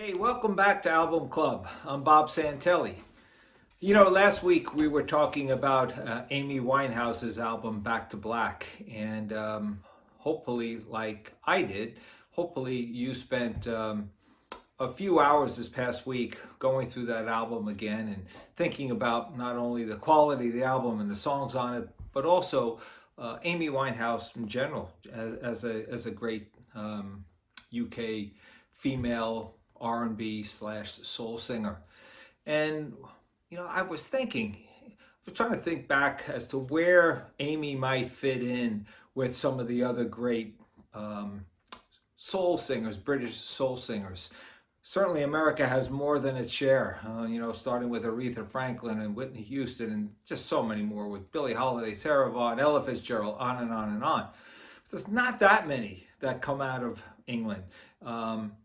Hey, welcome back to Album Club. I'm Bob Santelli. You know, last week we were talking about Amy Winehouse's album Back to Black, and hopefully, like I did, hopefully you spent a few hours this past week going through that album again and thinking about not only the quality of the album and the songs on it, but also Amy Winehouse in general as a great UK female R&B slash soul singer. And you know, I was trying to think back as to where Amy might fit in with some of the other great soul singers, British soul singers. Certainly, America has more than its share. Starting with Aretha Franklin and Whitney Houston, and just so many more with Billie Holiday, Sarah Vaughan, Ella Fitzgerald, on and on and on. But there's not that many that come out of England.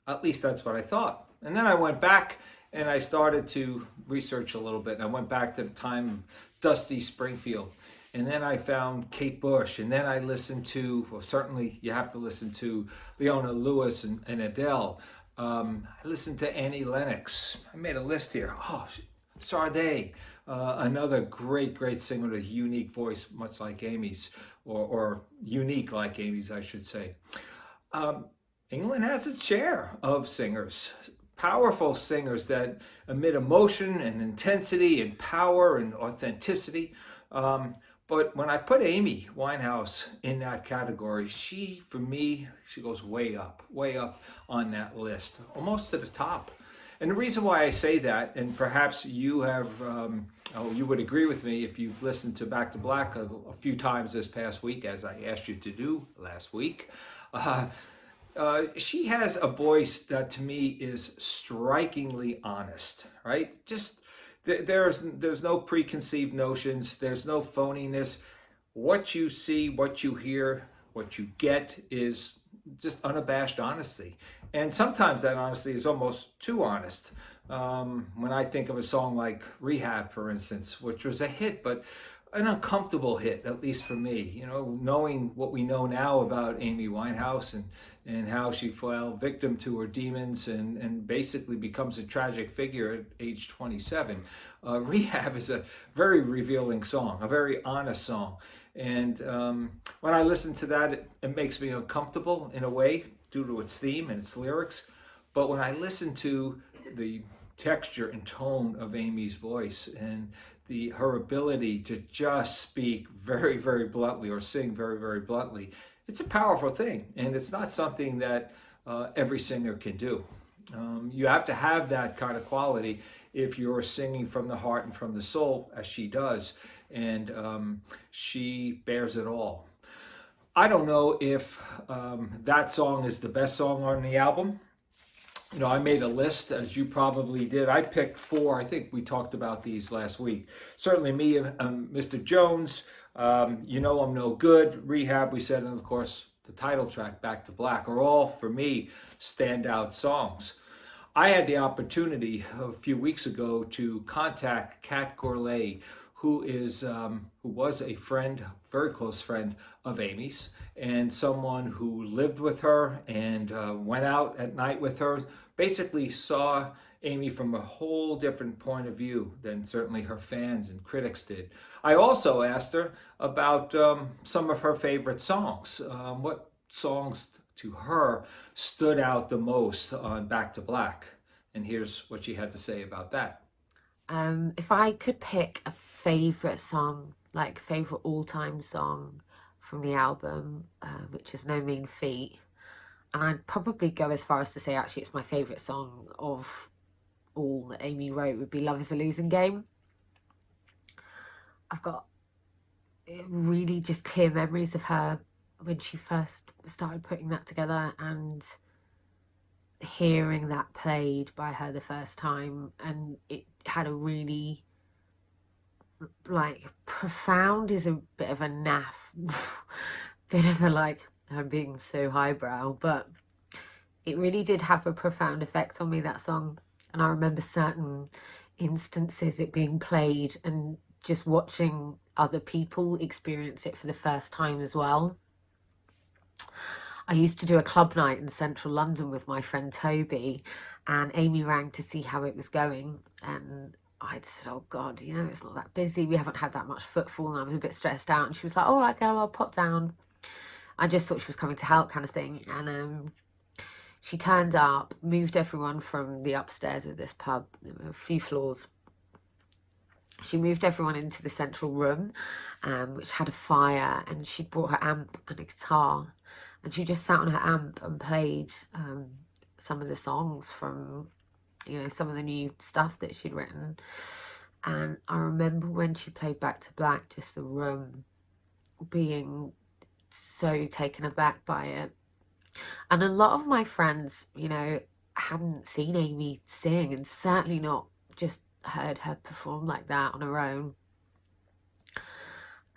At least that's what I thought. And then I went back and I started to research a little bit. I went back to the time of Dusty Springfield. And then I found Kate Bush. And then I listened to, well, certainly you have to listen to Leona Lewis and Adele. I listened to Annie Lennox. I made a list here. Oh, Sade, another great singer with a unique voice, much like Amy's, or unique like Amy's, I should say. England has its share of singers, powerful singers that emit emotion and intensity and power and authenticity. But when I put Amy Winehouse in that category, for me, she goes way up on that list, almost to the top. And the reason why I say that, and perhaps you you would agree with me if you've listened to Back to Black a few times this past week, as I asked you to do last week. She has a voice that to me is strikingly honest, right? Just there's no preconceived notions. There's no phoniness. What you see, what you hear, what you get is just unabashed honesty. And sometimes that honesty is almost too honest. When I think of a song like Rehab, for instance, which was a hit, but an uncomfortable hit, at least for me, you know, knowing what we know now about Amy Winehouse and how she fell victim to her demons and basically becomes a tragic figure at age 27. Rehab is a very revealing song, a very honest song. And when I listen to that, it makes me uncomfortable in a way due to its theme and its lyrics. But when I listen to the texture and tone of Amy's voice and her ability to just speak very bluntly or sing very bluntly, it's a powerful thing, and it's not something that every singer can do. You have to have that kind of quality if you're singing from the heart and from the soul, as she does, and she bears it all. I don't know if that song is the best song on the album. You know, I made a list, as you probably did. I picked four. I think we talked about these last week. Certainly me, Mr. Jones, You Know I'm No Good, Rehab, we said, and of course, the title track, Back to Black, are all, for me, standout songs. I had the opportunity a few weeks ago to contact Cat Gourlay, who was a friend, very close friend of Amy's, and someone who lived with her and went out at night with her, basically saw Amy from a whole different point of view than certainly her fans and critics did. I also asked her about some of her favorite songs. What songs to her stood out the most on Back to Black? And here's what she had to say about that. If I could pick a favorite song, like favorite all-time song from the album, which is no mean feat, and I'd probably go as far as to say actually it's my favorite song of all that Amy wrote, would be Love Is a Losing Game. I've got really just clear memories of her when she first started putting that together and hearing that played by her the first time, and it had a really, like, profound is a bit of a naff bit of a, like, I'm being so highbrow, but it really did have a profound effect on me, that song. And I remember certain instances it being played and just watching other people experience it for the first time as well. I used to do a club night in central London with my friend Toby, and Amy rang to see how it was going, and I'd said, oh God, you know, it's not that busy, we haven't had that much footfall, and I was a bit stressed out, and she was like, all right, girl, I'll pop down. I just thought she was coming to help, kind of thing. And she turned up, moved everyone from the upstairs of this pub, a few floors. She moved everyone into the central room, which had a fire, and she'd brought her amp and a guitar, and she just sat on her amp and played some of the songs from, you know, some of the new stuff that she'd written. And I remember when she played Back to Black, just the room being so taken aback by it. And a lot of my friends, you know, hadn't seen Amy sing, and certainly not just heard her perform like that on her own.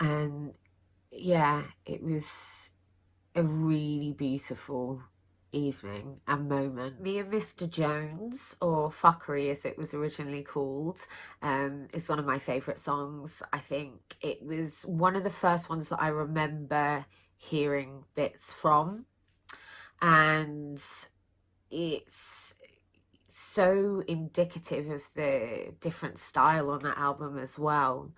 And yeah, it was a really beautiful evening and moment. Me and Mr. Jones, or Fuckery as it was originally called, is one of my favourite songs. I think it was one of the first ones that I remember hearing bits from, and it's so indicative of the different style on that album as well.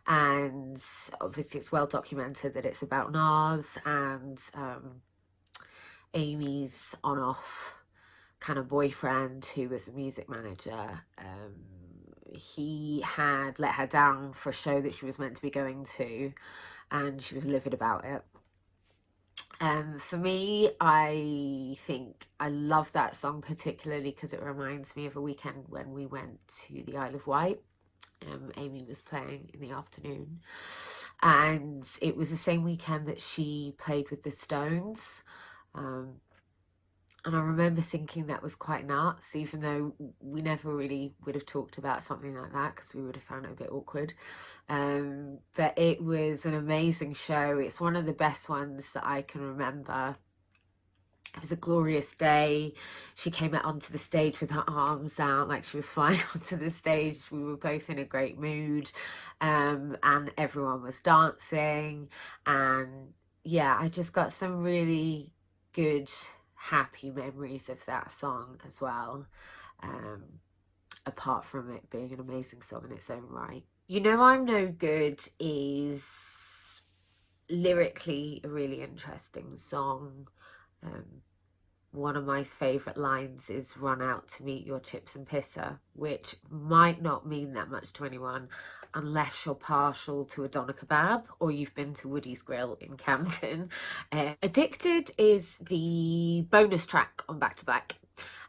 And obviously it's well documented that it's about Nas and Amy's on-off kind of boyfriend who was a music manager. He had let her down for a show that she was meant to be going to, and she was livid about it. For me, I think I love that song particularly because it reminds me of a weekend when we went to the Isle of Wight. Amy was playing in the afternoon, and it was the same weekend that she played with the Stones. And I remember thinking that was quite nuts, even though we never really would have talked about something like that because we would have found it a bit awkward. But it was an amazing show. It's one of the best ones that I can remember. It was a glorious day. She came out onto the stage with her arms out like she was flying onto the stage. We were both in a great mood, and everyone was dancing. And yeah, I just got some really good, happy memories of that song as well, apart from it being an amazing song in its own right. You Know I'm No Good is lyrically a really interesting song. One of my favourite lines is run out to meet your chips and pissa, which might not mean that much to anyone unless you're partial to a doner kebab or you've been to Woody's Grill in Camden. Addicted is the bonus track on Back to Black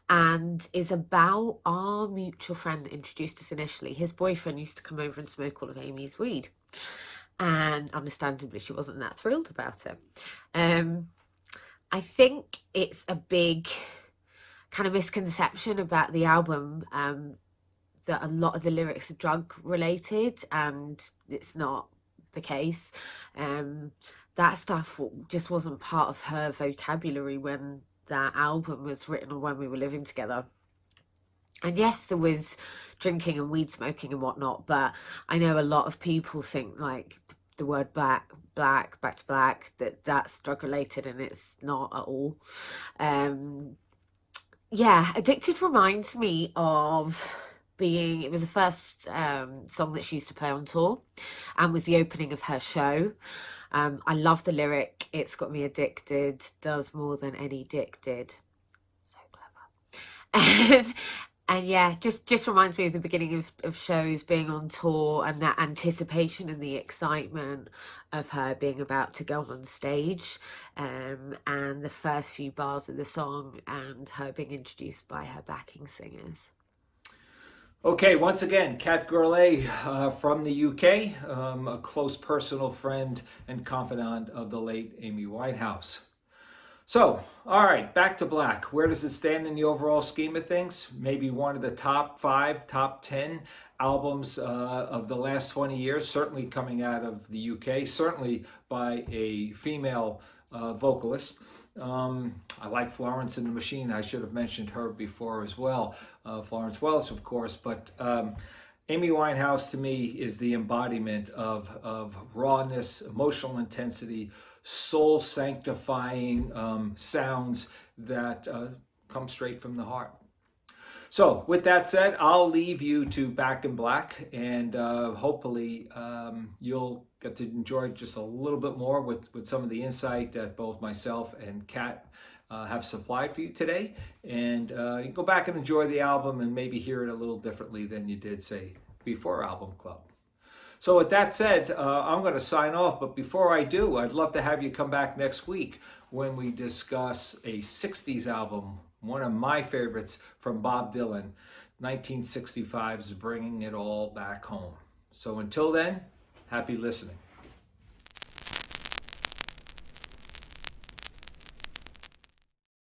and is about our mutual friend that introduced us initially. His boyfriend used to come over and smoke all of Amy's weed, and understandably she wasn't that thrilled about it. I think it's a big kind of misconception about the album, that a lot of the lyrics are drug related, and it's not the case. That stuff just wasn't part of her vocabulary when that album was written or when we were living together. And yes, there was drinking and weed smoking and whatnot, but I know a lot of people think like the word back to black, that's drug related, and it's not at all. Yeah, Addicted reminds me of it was the first song that she used to play on tour and was the opening of her show. I love the lyric, it's got me addicted, does more than any dick did. So clever. And yeah, just reminds me of the beginning of shows, being on tour, and that anticipation and the excitement of her being about to go on stage, and the first few bars of the song and her being introduced by her backing singers. Okay, once again, Cat Gourlay from the UK, a close personal friend and confidant of the late Amy Winehouse. So, all right, Back to Black. Where does it stand in the overall scheme of things? Maybe one of the top 5, top 10 albums of the last 20 years, certainly coming out of the UK, certainly by a female vocalist. I like Florence and the Machine. I should have mentioned her before as well. Florence Welch, of course, but Amy Winehouse to me is the embodiment of rawness, emotional intensity, soul sanctifying sounds that come straight from the heart. So with that said, I'll leave you to Back in Black, and hopefully you'll get to enjoy just a little bit more with some of the insight that both myself and Kat have supplied for you today. And you can go back and enjoy the album and maybe hear it a little differently than you did, say, before Album Club. So with that said, I'm going to sign off. But before I do, I'd love to have you come back next week when we discuss a 60s album, one of my favorites from Bob Dylan, 1965's Bringing It All Back Home. So until then, happy listening.